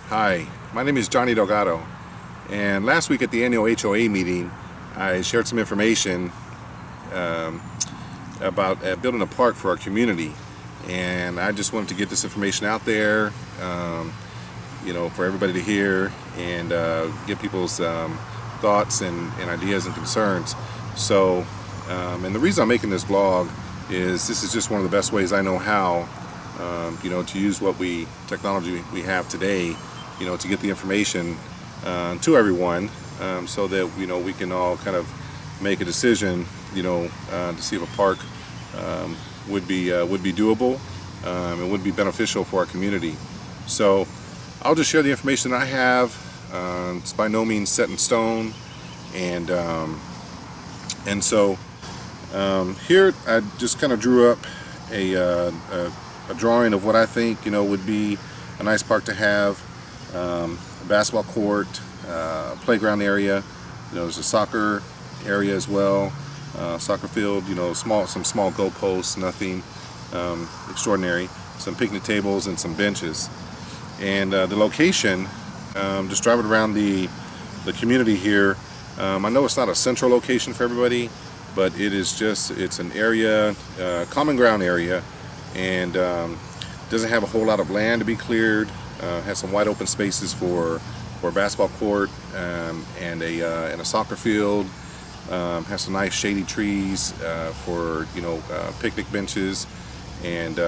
Hi, my name is Johnny Delgado, and last week at the annual HOA meeting I shared some information um, about building a park for our community, and I just wanted to get this information out there, for everybody to hear and get people's thoughts and ideas and concerns. And the reason I'm making this vlog is this is just one of the best ways I know how to use technology we have today, to get the information to everyone, so that we can all kind of make a decision, to see if a park would be doable and would be beneficial for our community. So I'll just share the information I have. It's by no means set in stone, and so here I just kind of drew up a drawing of what I think would be a nice park to have. A basketball court, playground area. There's a soccer area as well. Soccer field. Some small goalposts, nothing extraordinary. Some picnic tables and some benches. And the location, just driving around the community here. I know it's not a central location for everybody, but it's an area, common ground area, and doesn't have a whole lot of land to be cleared. Has some wide open spaces for a basketball court and a soccer field. Has some nice shady trees for picnic benches and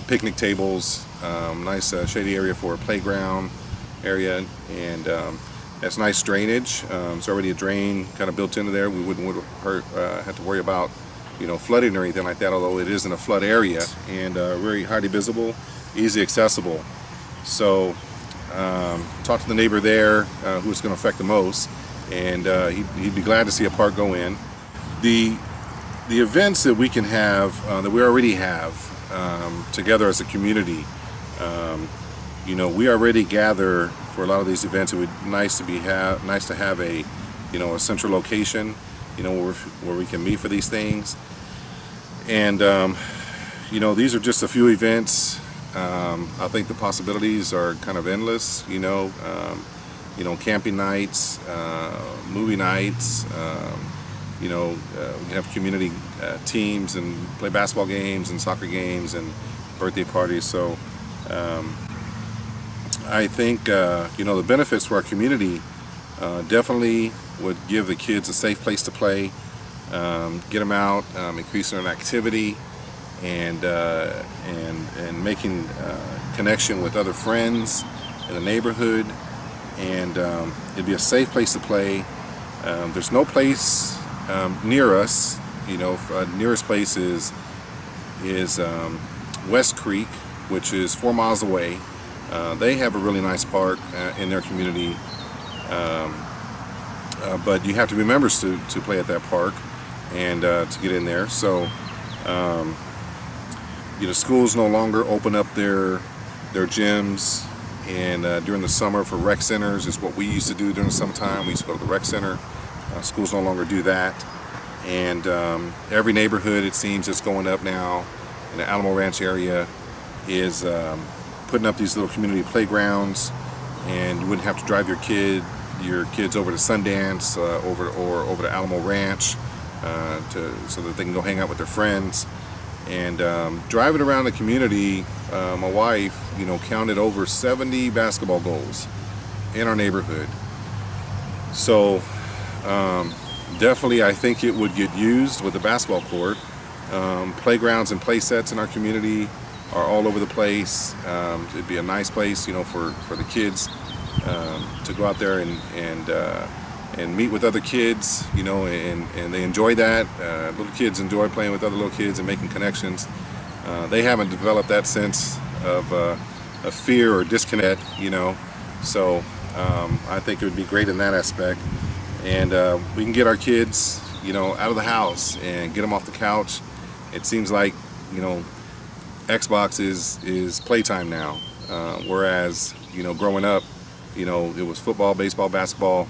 picnic tables. Nice shady area for a playground area, and that's nice drainage. It's already a drain kind of built into there. We wouldn't have to worry about flooding or anything like that, although it isn't a flood area, and very highly visible, easy accessible. So talk to the neighbor there who it's going to affect the most, and he'd be glad to see a park go in. The events that we can have, that we already have together as a community, we already gather for a lot of these events. It would be nice to have a a central location, where we can meet for these things. And these are just a few events. I think the possibilities are kind of endless. Camping nights, movie nights. We can have community teams and play basketball games and soccer games and birthday parties. So I think the benefits for our community definitely would give the kids a safe place to play, get them out, increase their activity, and making connection with other friends in the neighborhood, and it'd be a safe place to play. There's no place near us. Nearest place is West Creek, which is 4 miles away. They have a really nice park in their community, but you have to be members to play at that park and to get in there. So schools no longer open up their gyms, and during the summer for rec centers is what we used to do during the summertime. We used to go to the rec center. Schools no longer do that, and every neighborhood, it seems, that's going up now in the Alamo Ranch area is putting up these little community playgrounds, and you wouldn't have to drive your kids over to Sundance over to Alamo Ranch so that they can go hang out with their friends. And driving around the community, my wife, counted over 70 basketball goals in our neighborhood. So definitely, I think it would get used with the basketball court. Playgrounds and play sets in our community are all over the place. It'd be a nice place, for the kids to go out there and meet with other kids, and they enjoy that. Little kids enjoy playing with other little kids and making connections. They haven't developed that sense of fear or disconnect, So I think it would be great in that aspect. And we can get our kids, out of the house and get them off the couch. It seems like, Xbox is playtime now, whereas, growing up, it was football, baseball, basketball.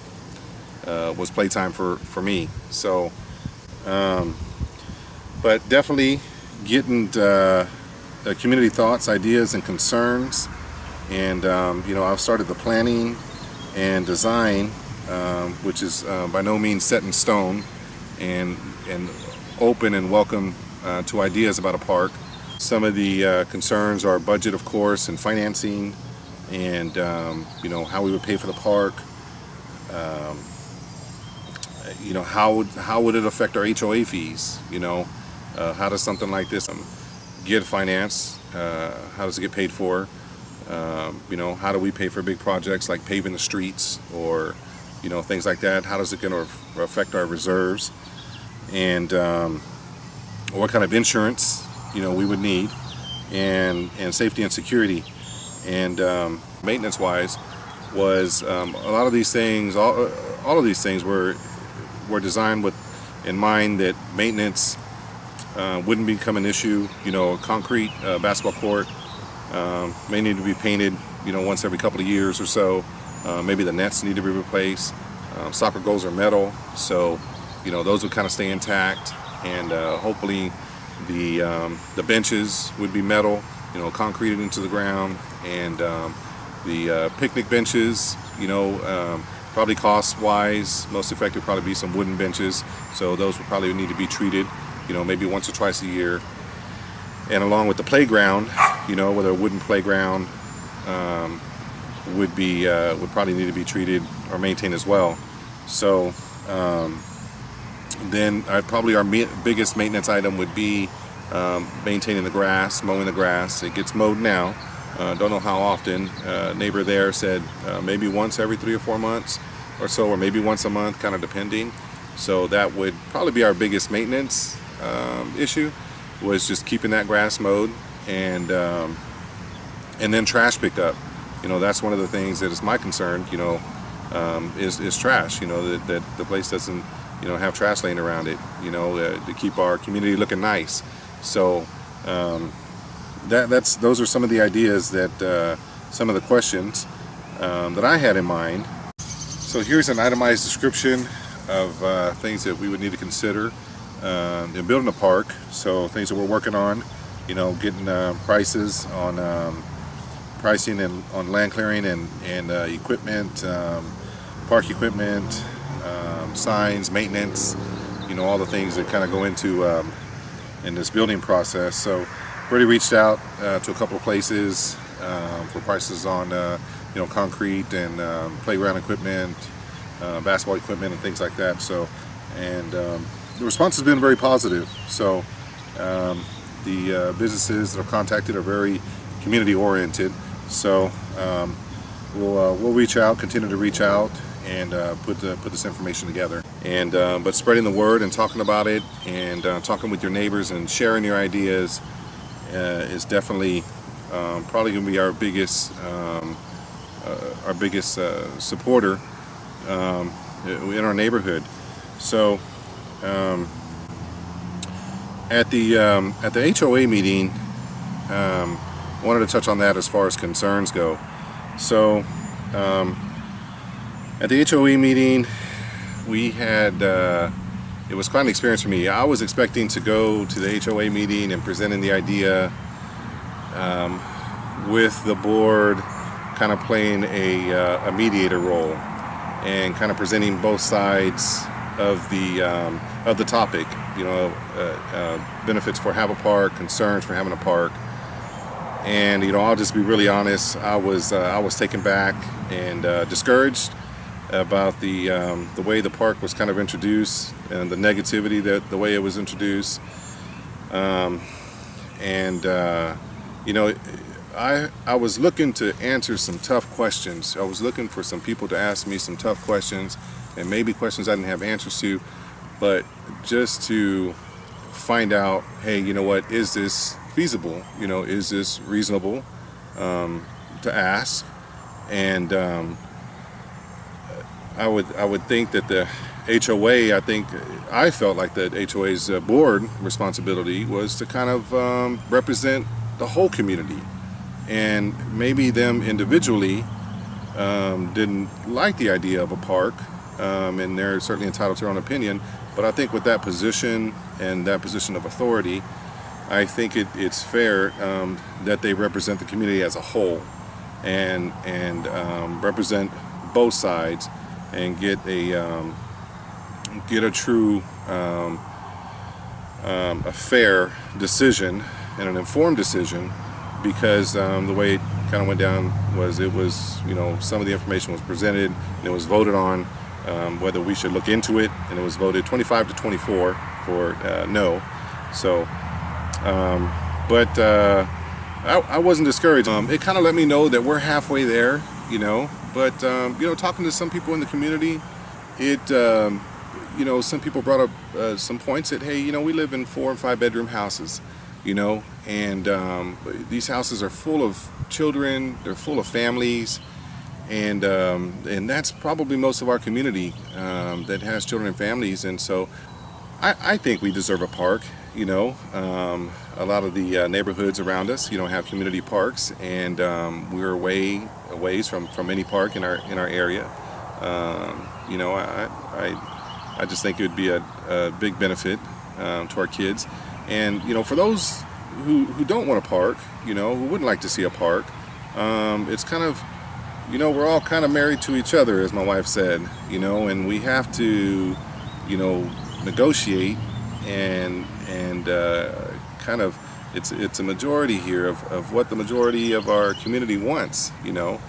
Was playtime for me. So but definitely getting community thoughts, ideas, and concerns And I've started the planning and design, which is by no means set in stone, and open and welcome to ideas about a park. Some of the concerns are budget, of course, and financing, and how we would pay for the park. How would it affect our HOA fees? How does something like this get financed? How does it get paid for? How do we pay for big projects like paving the streets or things like that? How does it going to affect our reserves? And what kind of insurance we would need, and safety and security, and maintenance wise was a lot of these things. All of these things were designed with in mind that maintenance wouldn't become an issue. A concrete basketball court may need to be painted once every couple of years or so. Maybe the nets need to be replaced. Soccer goals are metal, so those would kind of stay intact, and hopefully the benches would be metal, concreted into the ground, and the picnic benches, probably cost-wise, most effective probably be some wooden benches, so those would probably need to be treated, maybe once or twice a year. And along with the playground, whether a wooden playground would probably need to be treated or maintained as well. So then probably our biggest maintenance item would be maintaining the grass, mowing the grass. It gets mowed now. Don't know how often. Neighbor there said maybe once every 3 or 4 months or so, or maybe once a month, kind of depending. So that would probably be our biggest maintenance issue, was just keeping that grass mowed, and then trash pickup. That's one of the things that is my concern. Is trash. That the place doesn't have trash laying around it. To keep our community looking nice. So those are some of the ideas that some of the questions that I had in mind. So here's an itemized description of things that we would need to consider in building a park. So things that we're working on, getting prices on pricing and on land clearing and equipment, park equipment, signs, maintenance, all the things that kind of go into in this building process. So already reached out to a couple of places for prices on concrete and playground equipment, basketball equipment, and things like that. So, and the response has been very positive. So the businesses that are contacted are very community oriented. So we'll reach out, continue to reach out, and put this information together. And but spreading the word and talking about it, and talking with your neighbors and sharing your ideas is definitely probably going to be our biggest supporter in our neighborhood. So at the HOA meeting, wanted to touch on that as far as concerns go. So at the HOA meeting, we had it was quite an experience for me. I was expecting to go to the HOA meeting and presenting the idea with the board kind of playing a mediator role and kind of presenting both sides of the topic. Benefits for having a park, concerns for having a park. And I'll just be really honest. I was taken back and discouraged about the way the park was kind of introduced, and the negativity that the way it was introduced. I was looking to answer some tough questions. I was looking for some people to ask me some tough questions, and maybe questions I didn't have answers to, but just to find out, hey, what, is this feasible? Is this reasonable to ask? And I would think that the HOA, I felt like the HOA's board responsibility was to kind of represent the whole community, and maybe them individually didn't like the idea of a park, and they're certainly entitled to their own opinion. But I think with that position and that position of authority, I think it's fair that they represent the community as a whole. and represent both sides and get a true a fair decision and an informed decision, because the way it kind of went down was, it was, you know, some of the information was presented and it was voted on whether we should look into it, and it was voted 25 to 24 for no. So but I wasn't discouraged. It kind of let me know that we're halfway there, you know. But you know, talking to some people in the community, it you know, some people brought up some points that, hey, you know, we live in 4 and 5 bedroom houses, you know, and these houses are full of children, they're full of families, and that's probably most of our community that has children and families. And so I think we deserve a park, you know. A lot of the neighborhoods around us, you know, have community parks, and we're a ways from any park in our area. You know, I just think it would be a big benefit to our kids. And, you know, for those who don't want a park, you know, who wouldn't like to see a park, it's kind of, you know, we're all kind of married to each other, as my wife said, you know, and we have to, you know, negotiate and kind of, it's a majority here of what the majority of our community wants, you know.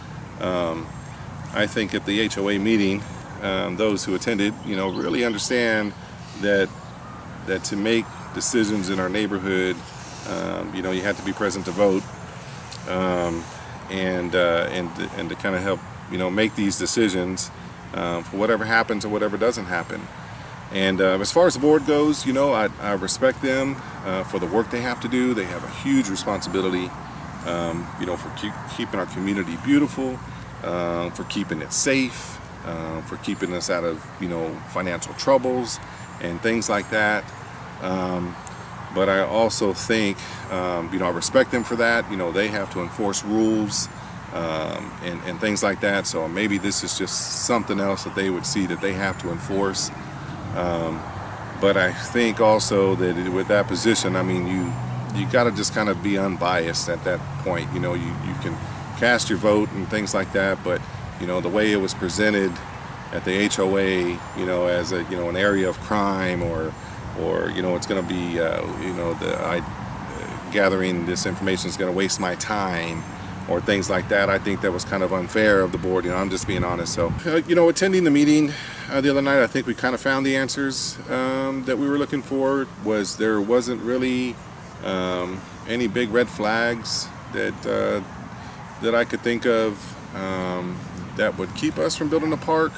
I think at the HOA meeting, those who attended, you know, really understand that to make decisions in our neighborhood, you know, you have to be present to vote, and to kind of help, you know, make these decisions for whatever happens or whatever doesn't happen. And as far as the board goes, you know, I respect them for the work they have to do. They have a huge responsibility, you know, for keeping our community beautiful, for keeping it safe, for keeping us out of, you know, financial troubles and things like that. But I also think, you know, I respect them for that. You know, they have to enforce rules and things like that. So maybe this is just something else that they would see that they have to enforce. But I think also that with that position, I mean, you got to just kind of be unbiased at that point. You know, you can cast your vote and things like that, but, you know, the way it was presented at the HOA, you know, as a, you know, an area of crime, or you know, it's going to be, you know, gathering this information is going to waste my time, or things like that. I think that was kind of unfair of the board. You know, I'm just being honest. So, you know, attending the meeting the other night, I think we kind of found the answers that we were looking for. There wasn't really any big red flags that I could think of that would keep us from building a park,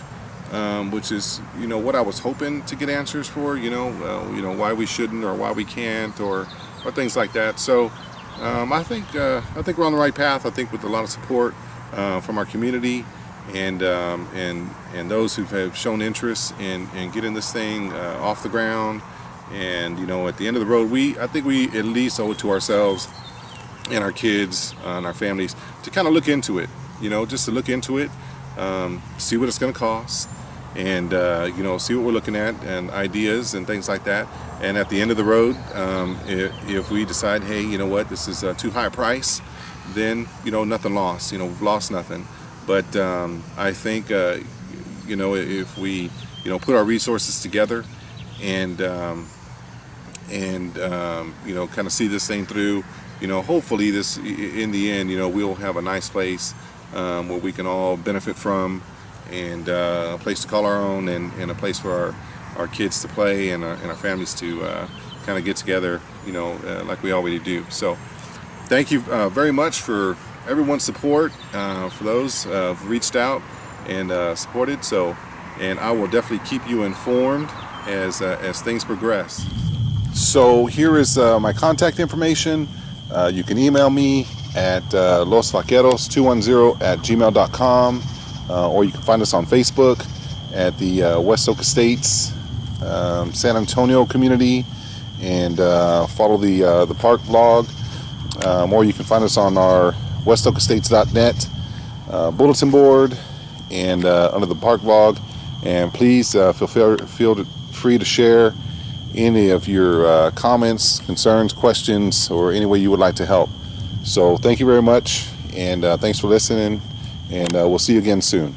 which is, you know, what I was hoping to get answers for. You know, why we shouldn't or why we can't, or things like that. So I think we're on the right path. I think with a lot of support from our community and those who have shown interest in getting this thing off the ground. And, you know, at the end of the road, I think we at least owe it to ourselves and our kids and our families to kind of look into it. You know, just to look into it, see what it's going to cost, and you know, see what we're looking at and ideas and things like that. And at the end of the road, if we decide, hey, you know what, this is too high a price, then, you know, nothing lost. You know, we've lost nothing. But I think you know, if we, you know, put our resources together and you know, kind of see this thing through, you know, hopefully this, in the end, you know, we'll have a nice place where we can all benefit from, and a place to call our own, and a place for our kids to play, and our families to kind of get together, you know, like we already do. So thank you very much for everyone's support, for those who've reached out and supported. So, and I will definitely keep you informed as things progress. So here is my contact information. You can email me at losvaqueros210@gmail.com, or you can find us on Facebook at the West Oak Estates San Antonio community, and follow the park blog, or you can find us on our westoakestates.net bulletin board, and under the park blog. And please feel free to share any of your comments, concerns, questions, or any way you would like to help. So thank you very much, and thanks for listening, and we'll see you again soon.